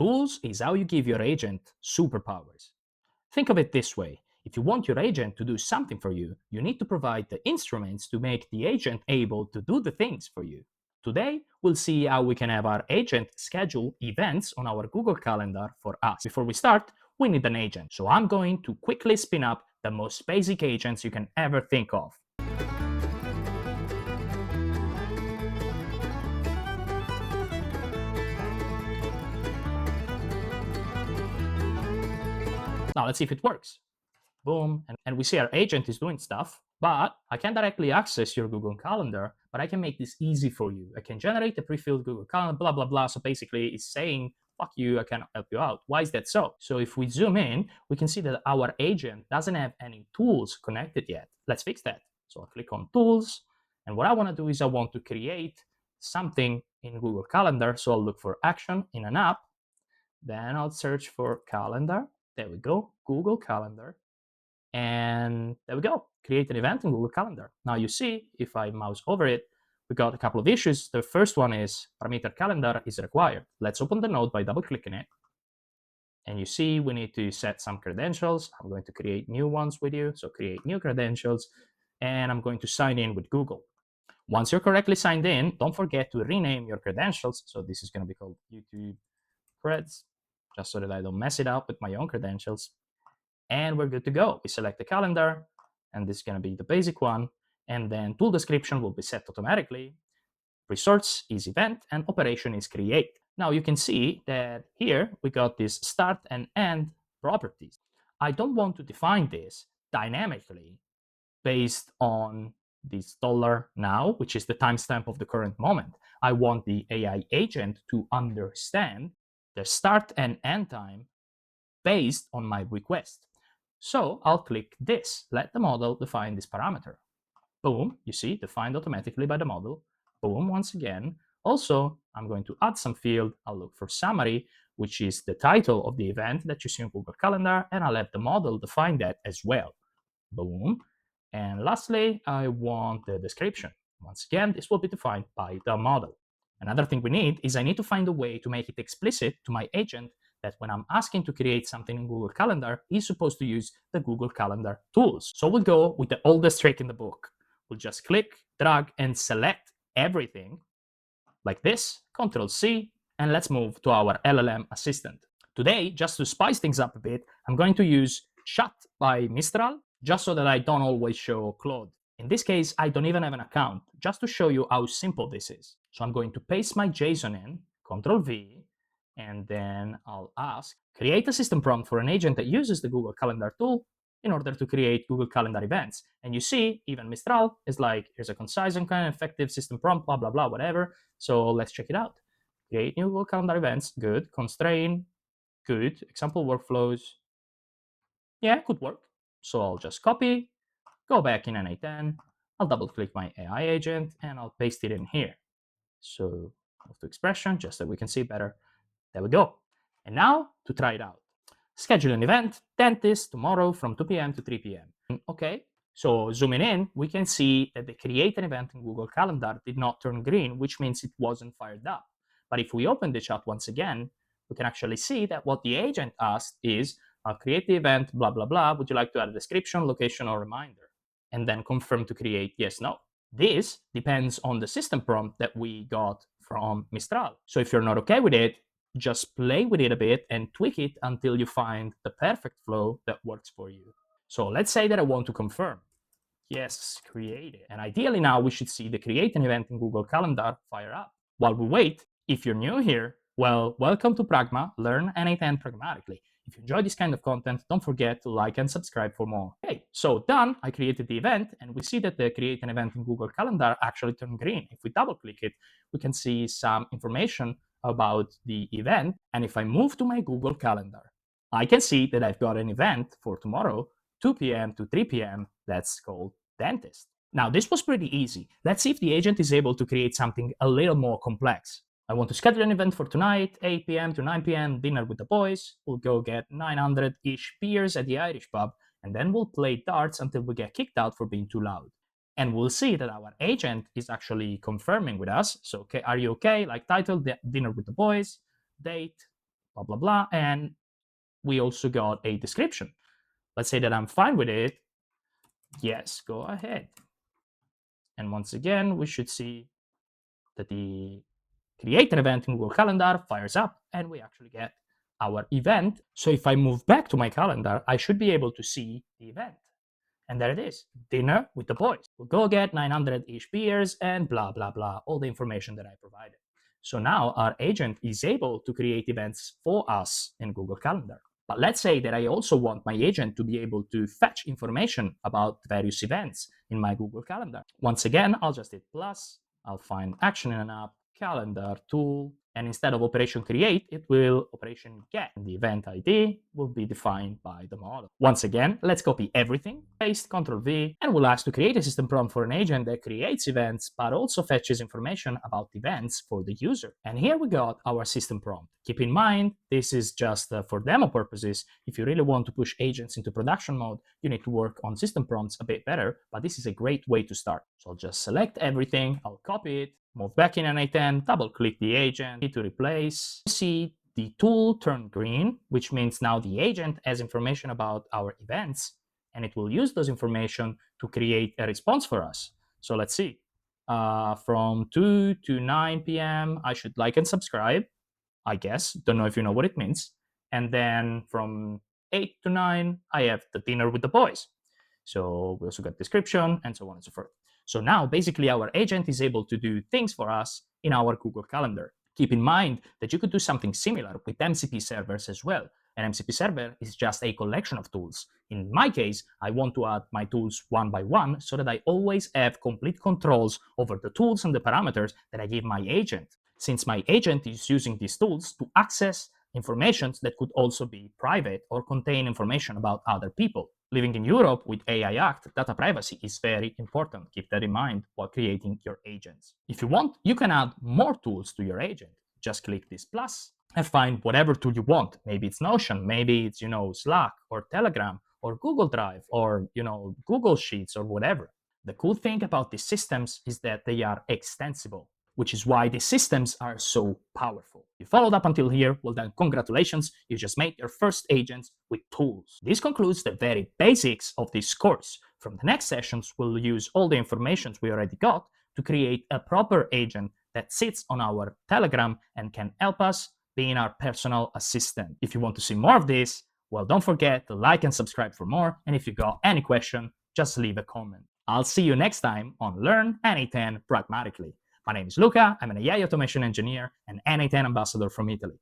Tools is how you give your agent superpowers. Think of it this way. If you want your agent to do something for you, you need to provide the instruments to make the agent able to do the things for you. Today, we'll see how we can have our agent schedule events on our Google Calendar for us. Before we start, we need an agent. So I'm going to quickly spin up the most basic agents you can ever think of. Now let's see if it works. Boom, and we see our agent is doing stuff, but I can't directly access your Google Calendar, but I can make this easy for you. I can generate a pre-filled Google Calendar, blah, blah, blah. So basically it's saying, fuck you, I cannot help you out. Why is that so? So if we zoom in, we can see that our agent doesn't have any tools connected yet. Let's fix that. So I'll click on tools, and what I want to do is I want to create something in Google Calendar. So I'll look for action in an app, then I'll search for calendar. There we go, Google Calendar. And there we go, create an event in Google Calendar. Now you see, if I mouse over it, we got a couple of issues. The first one is parameter calendar is required. Let's open the node by double clicking it. And you see we need to set some credentials. I'm going to create new ones with you. So create new credentials, and I'm going to sign in with Google. Once you're correctly signed in, don't forget to rename your credentials. So this is going to be called YouTube Creds, just so that I don't mess it up with my own credentials. And we're good to go. We select the calendar, and this is going to be the basic one. And then tool description will be set automatically. Resource is event, and operation is create. Now you can see that here we got this start and end properties. I don't want to define this dynamically based on this $now, which is the timestamp of the current moment. I want the AI agent to understand the start and end time based on my request. So I'll click this, let the model define this parameter. Boom, you see, defined automatically by the model. Boom, once again. Also, I'm going to add some field. I'll look for summary, which is the title of the event that you see on Google Calendar, and I'll let the model define that as well. Boom. And lastly, I want the description. Once again, this will be defined by the model. Another thing we need is I need to find a way to make it explicit to my agent that when I'm asking to create something in Google Calendar, he's supposed to use the Google Calendar tools. So we'll go with the oldest trick in the book. We'll just click, drag, and select everything like this, Control-C, and let's move to our LLM assistant. Today, just to spice things up a bit, I'm going to use Chat by Mistral, just so that I don't always show Claude. In this case, I don't even have an account, just to show you how simple this is. So I'm going to paste my JSON in, Control-V, and then I'll ask, create a system prompt for an agent that uses the Google Calendar tool in order to create Google Calendar events. And you see, even Mistral is like, here's a concise and kind of effective system prompt, blah, blah, blah, whatever. So let's check it out. Create new Google Calendar events, good. Constrain, good. Example workflows, yeah, could work. So I'll just copy, go back in n8n, I'll double click my AI agent, and I'll paste it in here. So move to expression, just so we can see better. There we go. And now to try it out. Schedule an event, dentist, tomorrow from 2 p.m. to 3 p.m. Okay, so zooming in, we can see that the create an event in Google Calendar did not turn green, which means it wasn't fired up. But if we open the chat once again, we can actually see that what the agent asked is, create the event, blah, blah, blah. Would you like to add a description, location, or reminder? And then confirm to create yes, no. This depends on the system prompt that we got from Mistral. So if you're not okay with it, just play with it a bit and tweak it until you find the perfect flow that works for you. So let's say that I want to confirm. Yes, create it. And ideally now we should see the create an event in Google Calendar fire up. While we wait, if you're new here, well, welcome to Pragma, learn n8n pragmatically. If you enjoy this kind of content, don't forget to like and subscribe for more. Okay, so done, I created the event, and we see that the create an event in Google Calendar actually turned green. If we double click it, we can see some information about the event. And if I move to my Google Calendar, I can see that I've got an event for tomorrow, 2 p.m. to 3 p.m. that's called dentist. Now, this was pretty easy. Let's see if the agent is able to create something a little more complex. I want to schedule an event for tonight, 8 p.m. to 9 p.m., dinner with the boys. We'll go get 900-ish beers at the Irish pub, and then we'll play darts until we get kicked out for being too loud. And we'll see that our agent is actually confirming with us. So, okay, are you okay? Like title, dinner with the boys, date, blah, blah, blah. And we also got a description. Let's say that I'm fine with it. Yes, go ahead. And once again, we should see that the create an event in Google Calendar fires up, and we actually get our event. So if I move back to my calendar, I should be able to see the event. And there it is, dinner with the boys. We'll go get 900-ish beers and blah, blah, blah, all the information that I provided. So now our agent is able to create events for us in Google Calendar. But let's say that I also want my agent to be able to fetch information about various events in my Google Calendar. Once again, I'll just hit plus, I'll find action in an app, calendar tool, and instead of operation create, it will operation get. The event ID will be defined by the model. Once again, let's copy everything, paste, Ctrl V, and we'll ask to create a system prompt for an agent that creates events, but also fetches information about events for the user. And here we got our system prompt. Keep in mind, this is just for demo purposes. If you really want to push agents into production mode, you need to work on system prompts a bit better, but this is a great way to start. So I'll just select everything, I'll copy it, move back in n8n, double-click the agent, hit to replace. You see the tool turn green, which means now the agent has information about our events, and it will use those information to create a response for us. So let's see. From 2 to 9 p.m., I should like and subscribe, I guess. Don't know if you know what it means. And then from 8 to 9, I have the dinner with the boys. So we also got description and so on and so forth. So now basically our agent is able to do things for us in our Google Calendar. Keep in mind that you could do something similar with MCP servers as well. An MCP server is just a collection of tools. In my case, I want to add my tools one by one so that I always have complete controls over the tools and the parameters that I give my agent, since my agent is using these tools to access information that could also be private or contain information about other people. Living in Europe with AI Act, data privacy is very important. Keep that in mind while creating your agents. If you want, you can add more tools to your agent. Just click this plus and find whatever tool you want. Maybe it's Notion, maybe it's, Slack or Telegram or Google Drive or, Google Sheets or whatever. The cool thing about these systems is that they are extensible, which is why these systems are so powerful. You followed up until here, well then congratulations, you just made your first agents with tools. This concludes the very basics of this course. From the next sessions, we'll use all the information we already got to create a proper agent that sits on our Telegram and can help us being our personal assistant. If you want to see more of this, well, don't forget to like and subscribe for more, and if you got any question, just leave a comment. I'll see you next time on Learn n8n Pragmatically. My name is Luca, I'm an AI automation engineer and n8n ambassador from Italy.